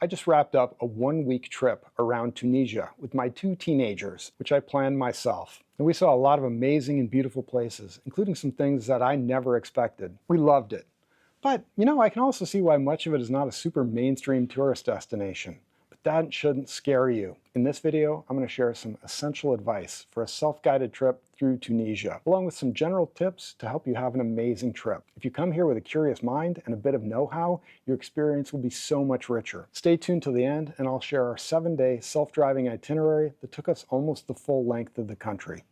I just wrapped up a one-week trip around Tunisia with my two teenagers, which I planned myself. And we saw a lot of amazing and beautiful places, including some things that I never expected. We loved it. But, I can also see why much of it is not a super mainstream tourist destination. But that shouldn't scare you. In this video, I'm going to share some essential advice for a self-guided trip through Tunisia, along with some general tips to help you have an amazing trip. If you come here with a curious mind and a bit of know-how, your experience will be so much richer. Stay tuned till the end, and I'll share our 7-day self-driving itinerary that took us almost the full length of the country.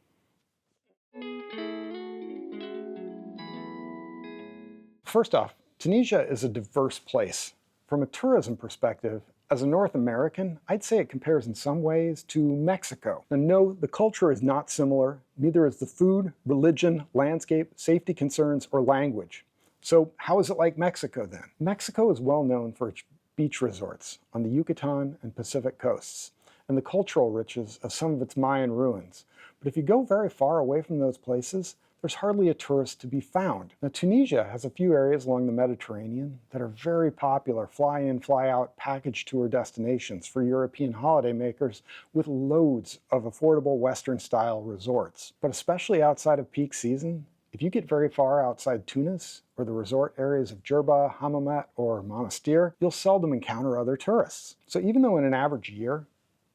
First off, Tunisia is a diverse place. From a tourism perspective, as a North American, I'd say it compares in some ways to Mexico. Now, no, the culture is not similar, neither is the food, religion, landscape, safety concerns, or language. So how is it like Mexico then? Mexico is well known for its beach resorts on the Yucatan and Pacific coasts, and the cultural riches of some of its Mayan ruins. But if you go very far away from those places, there's hardly a tourist to be found. Now, Tunisia has a few areas along the Mediterranean that are very popular fly-in, fly-out package tour destinations for European holidaymakers with loads of affordable Western-style resorts. But especially outside of peak season, if you get very far outside Tunis or the resort areas of Djerba, Hammamet, or Monastir, you'll seldom encounter other tourists. So even though in an average year,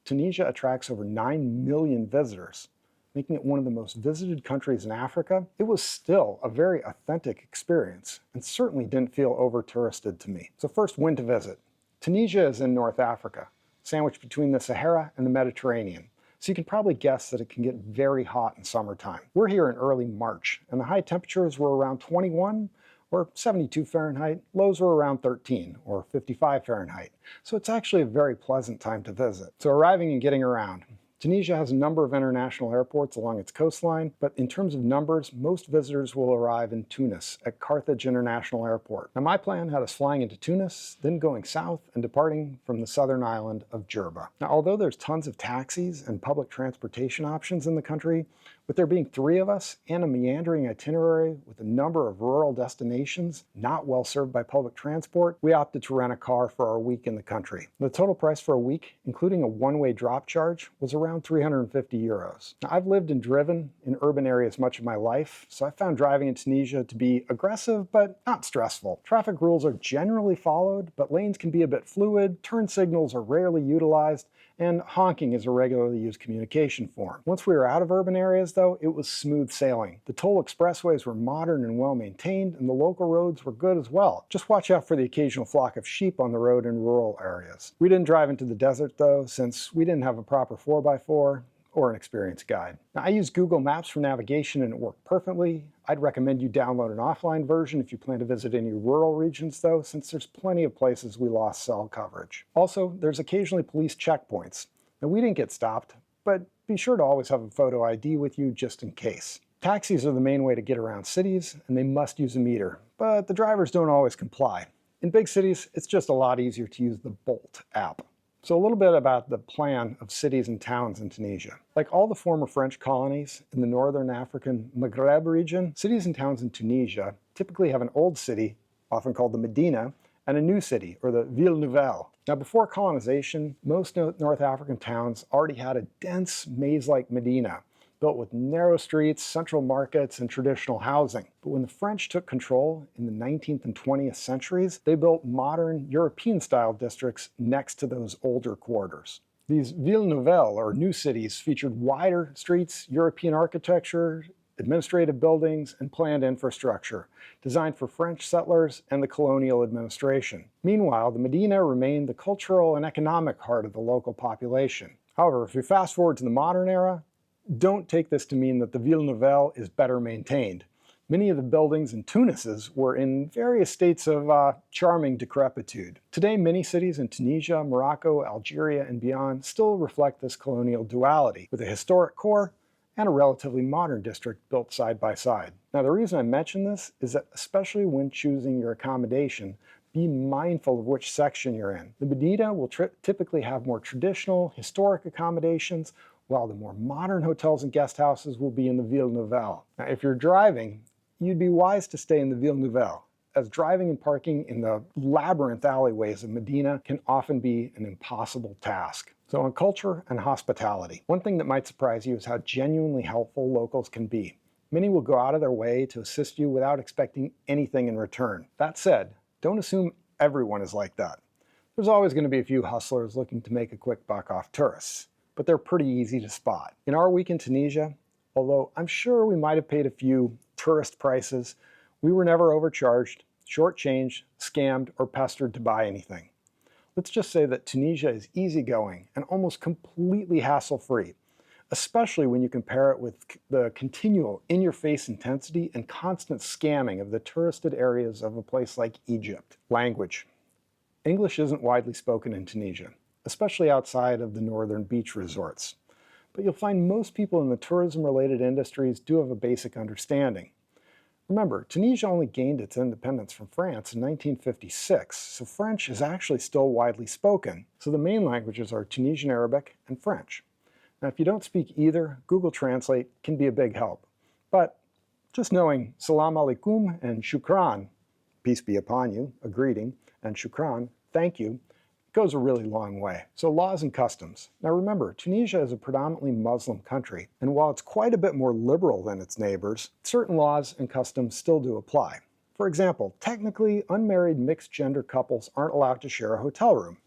Tunisia attracts over 9 million visitors, making it one of the most visited countries in Africa, it was still a very authentic experience and certainly didn't feel over-touristed to me. So first, when to visit. Tunisia is in North Africa, sandwiched between the Sahara and the Mediterranean. So you can probably guess that it can get very hot in summertime. We're here in early March, and the high temperatures were around 21 or 72 Fahrenheit. Lows were around 13 or 55 Fahrenheit. So it's actually a very pleasant time to visit. So arriving and getting around. Tunisia has a number of international airports along its coastline, but in terms of numbers, most visitors will arrive in Tunis at Carthage International Airport. Now, my plan had us flying into Tunis, then going south and departing from the southern island of Djerba. Now, although there's tons of taxis and public transportation options in the country, with there being 3 of us and a meandering itinerary with a number of rural destinations not well served by public transport, we opted to rent a car for our week in the country. The total price for a week, including a one-way drop charge, was around 350 euros. Now, I've lived and driven in urban areas much of my life, so I found driving in Tunisia to be aggressive but not stressful. Traffic rules are generally followed, but lanes can be a bit fluid, turn signals are rarely utilized, and honking is a regularly used communication form. Once we were out of urban areas, though, it was smooth sailing. The toll expressways were modern and well maintained, and the local roads were good as well. Just watch out for the occasional flock of sheep on the road in rural areas. We didn't drive into the desert, though, since we didn't have a proper 4x4 or an experienced guide. Now, I use Google Maps for navigation and it worked perfectly. I'd recommend you download an offline version if you plan to visit any rural regions though, since there's plenty of places we lost cell coverage. Also, there's occasionally police checkpoints. Now, we didn't get stopped, but be sure to always have a photo ID with you just in case. Taxis are the main way to get around cities, and they must use a meter, but the drivers don't always comply. In big cities, it's just a lot easier to use the Bolt app. So a little bit about the plan of cities and towns in Tunisia. Like all the former French colonies in the northern African Maghreb region, cities and towns in Tunisia typically have an old city, often called the Medina, and a new city, or the Ville Nouvelle. Now, before colonization, most North African towns already had a dense maze-like Medina, built with narrow streets, central markets, and traditional housing. But when the French took control in the 19th and 20th centuries, they built modern European-style districts next to those older quarters. These villes nouvelles, or new cities, featured wider streets, European architecture, administrative buildings, and planned infrastructure, designed for French settlers and the colonial administration. Meanwhile, the Medina remained the cultural and economic heart of the local population. However, if we fast forward to the modern era, don't take this to mean that the Ville Nouvelle is better maintained. Many of the buildings in Tunis were in various states of charming decrepitude. Today, many cities in Tunisia, Morocco, Algeria, and beyond still reflect this colonial duality, with a historic core and a relatively modern district built side by side. Now, the reason I mention this is that especially when choosing your accommodation, be mindful of which section you're in. The Medina will typically have more traditional, historic accommodations, while the more modern hotels and guest houses will be in the Ville Nouvelle. Now, if you're driving, you'd be wise to stay in the Ville Nouvelle, as driving and parking in the labyrinth alleyways of Medina can often be an impossible task. So on culture and hospitality, one thing that might surprise you is how genuinely helpful locals can be. Many will go out of their way to assist you without expecting anything in return. That said, don't assume everyone is like that. There's always going to be a few hustlers looking to make a quick buck off tourists, but they're pretty easy to spot. In our week in Tunisia, although I'm sure we might have paid a few tourist prices, we were never overcharged, shortchanged, scammed, or pestered to buy anything. Let's just say that Tunisia is easygoing and almost completely hassle-free, especially when you compare it with the continual in-your-face intensity and constant scamming of the touristed areas of a place like Egypt. Language. English isn't widely spoken in Tunisia, especially outside of the northern beach resorts. But you'll find most people in the tourism-related industries do have a basic understanding. Remember, Tunisia only gained its independence from France in 1956, so French is actually still widely spoken. So the main languages are Tunisian Arabic and French. Now, if you don't speak either, Google Translate can be a big help. But just knowing Salam alaikum and shukran, peace be upon you, a greeting, and shukran, thank you, goes a really long way. So laws and customs. Now remember, Tunisia is a predominantly Muslim country, and while it's quite a bit more liberal than its neighbors, certain laws and customs still do apply. For example, technically, unmarried mixed-gender couples aren't allowed to share a hotel room.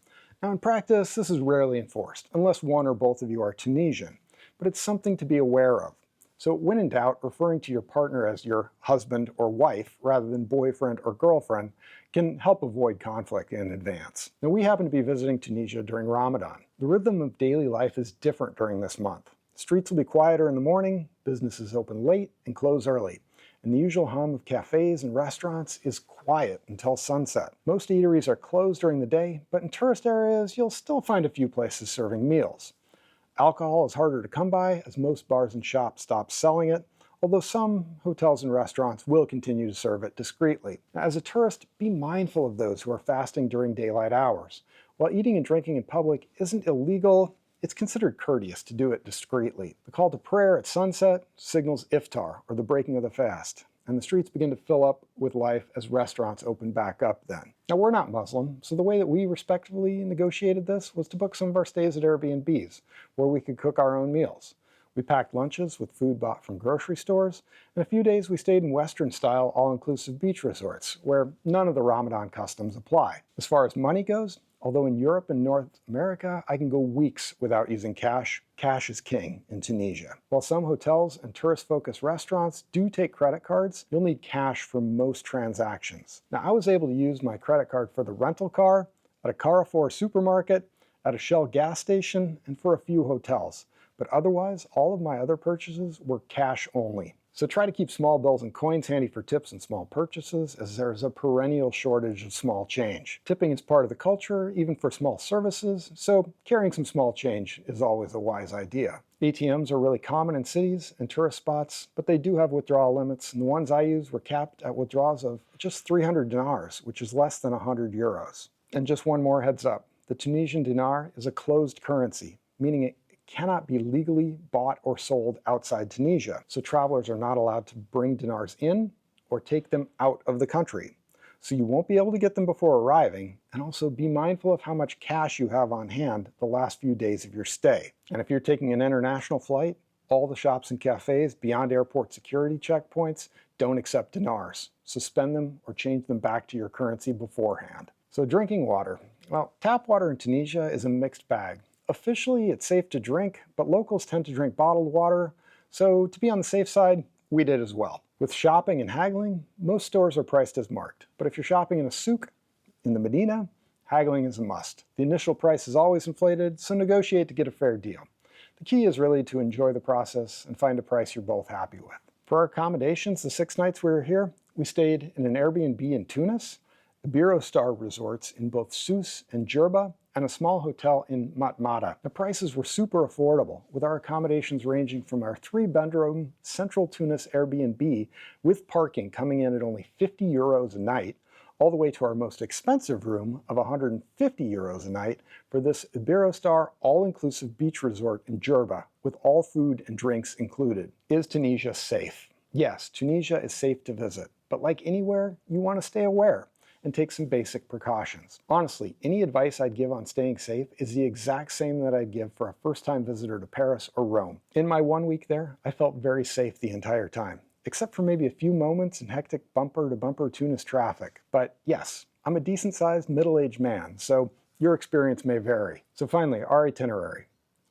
Now in practice, this is rarely enforced, unless one or both of you are Tunisian, but it's something to be aware of. So when in doubt, referring to your partner as your husband or wife rather than boyfriend or girlfriend can help avoid conflict in advance. Now we happen to be visiting Tunisia during Ramadan. The rhythm of daily life is different during this month. Streets will be quieter in the morning, businesses open late and close early, and the usual hum of cafes and restaurants is quiet until sunset. Most eateries are closed during the day, but in tourist areas you'll still find a few places serving meals. Alcohol is harder to come by as most bars and shops stop selling it, although some hotels and restaurants will continue to serve it discreetly. Now, as a tourist, be mindful of those who are fasting during daylight hours. While eating and drinking in public isn't illegal, it's considered courteous to do it discreetly. The call to prayer at sunset signals iftar, or the breaking of the fast, and the streets begin to fill up with life as restaurants open back up then. Now we're not Muslim, so the way that we respectively negotiated this was to book some of our stays at Airbnbs, where we could cook our own meals. We packed lunches with food bought from grocery stores, and a few days we stayed in Western-style all-inclusive beach resorts, where none of the Ramadan customs apply. As far as money goes, although in Europe and North America I can go weeks without using cash, cash is king in Tunisia. While some hotels and tourist-focused restaurants do take credit cards, you'll need cash for most transactions. Now I was able to use my credit card for the rental car, at a Carrefour supermarket, at a Shell gas station, and for a few hotels. But otherwise, all of my other purchases were cash only. So try to keep small bills and coins handy for tips and small purchases, as there's a perennial shortage of small change. Tipping is part of the culture, even for small services, so carrying some small change is always a wise idea. ATMs are really common in cities and tourist spots, but they do have withdrawal limits, and the ones I used were capped at withdrawals of just 300 dinars, which is less than 100 euros. And just one more heads up, the Tunisian dinar is a closed currency, meaning it cannot be legally bought or sold outside Tunisia, so travelers are not allowed to bring dinars in or take them out of the country. So you won't be able to get them before arriving, and also be mindful of how much cash you have on hand the last few days of your stay. And if you're taking an international flight, all the shops and cafes beyond airport security checkpoints don't accept dinars. Suspend them or change them back to your currency beforehand. So drinking water. Well, tap water in Tunisia is a mixed bag. Officially, it's safe to drink, but locals tend to drink bottled water, so to be on the safe side, we did as well. With shopping and haggling, most stores are priced as marked, but if you're shopping in a souk, in the Medina, haggling is a must. The initial price is always inflated, so negotiate to get a fair deal. The key is really to enjoy the process and find a price you're both happy with. For our accommodations, the 6 nights we were here, we stayed in an Airbnb in Tunis, Ibero-star resorts in both Sousse and Djerba, and a small hotel in Matmata. The prices were super affordable, with our accommodations ranging from our 3-bedroom central Tunis Airbnb with parking coming in at only 50 euros a night, all the way to our most expensive room of 150 euros a night for this Ibero-star all-inclusive beach resort in Djerba, with all food and drinks included. Is Tunisia safe? Yes, Tunisia is safe to visit. But like anywhere, you want to stay aware and take some basic precautions. Honestly, any advice I'd give on staying safe is the exact same that I'd give for a first-time visitor to Paris or Rome. In my 1 week there, I felt very safe the entire time, except for maybe a few moments in hectic bumper-to-bumper Tunis traffic. But yes, I'm a decent-sized middle-aged man, so your experience may vary. So finally, our itinerary.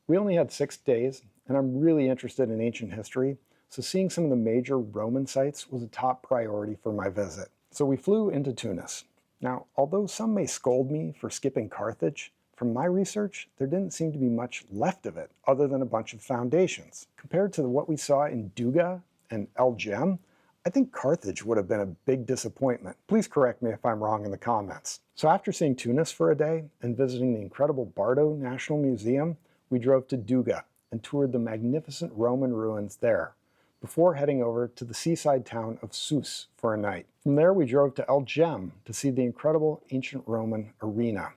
We only had 6 days, and I'm really interested in ancient history, so seeing some of the major Roman sites was a top priority for my visit. So we flew into Tunis. Now, although some may scold me for skipping Carthage, from my research, there didn't seem to be much left of it other than a bunch of foundations. Compared to what we saw in Dougga and El Jem, I think Carthage would have been a big disappointment. Please correct me if I'm wrong in the comments. So after seeing Tunis for a day and visiting the incredible Bardo National Museum, we drove to Dougga and toured the magnificent Roman ruins there, before heading over to the seaside town of Sousse for a night. From there, we drove to El Jem to see the incredible ancient Roman arena.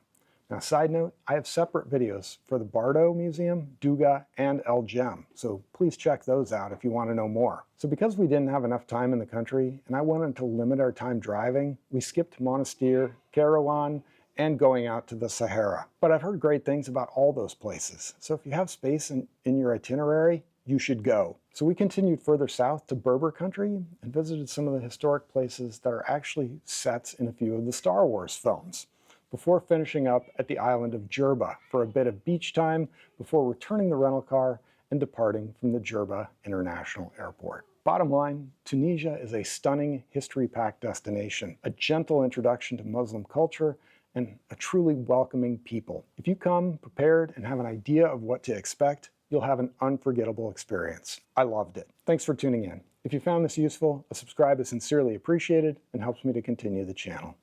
Now, side note, I have separate videos for the Bardo Museum, Dougga, and El Jem, so please check those out if you want to know more. So because we didn't have enough time in the country, and I wanted to limit our time driving, we skipped Monastir, Kairouan, and going out to the Sahara. But I've heard great things about all those places, so if you have space in your itinerary, you should go. So we continued further south to Berber country and visited some of the historic places that are actually sets in a few of the Star Wars films, before finishing up at the island of Djerba for a bit of beach time before returning the rental car and departing from the Djerba International Airport. Bottom line, Tunisia is a stunning, history-packed destination, a gentle introduction to Muslim culture, and a truly welcoming people. If you come prepared and have an idea of what to expect, you'll have an unforgettable experience. I loved it. Thanks for tuning in. If you found this useful, a subscribe is sincerely appreciated and helps me to continue the channel.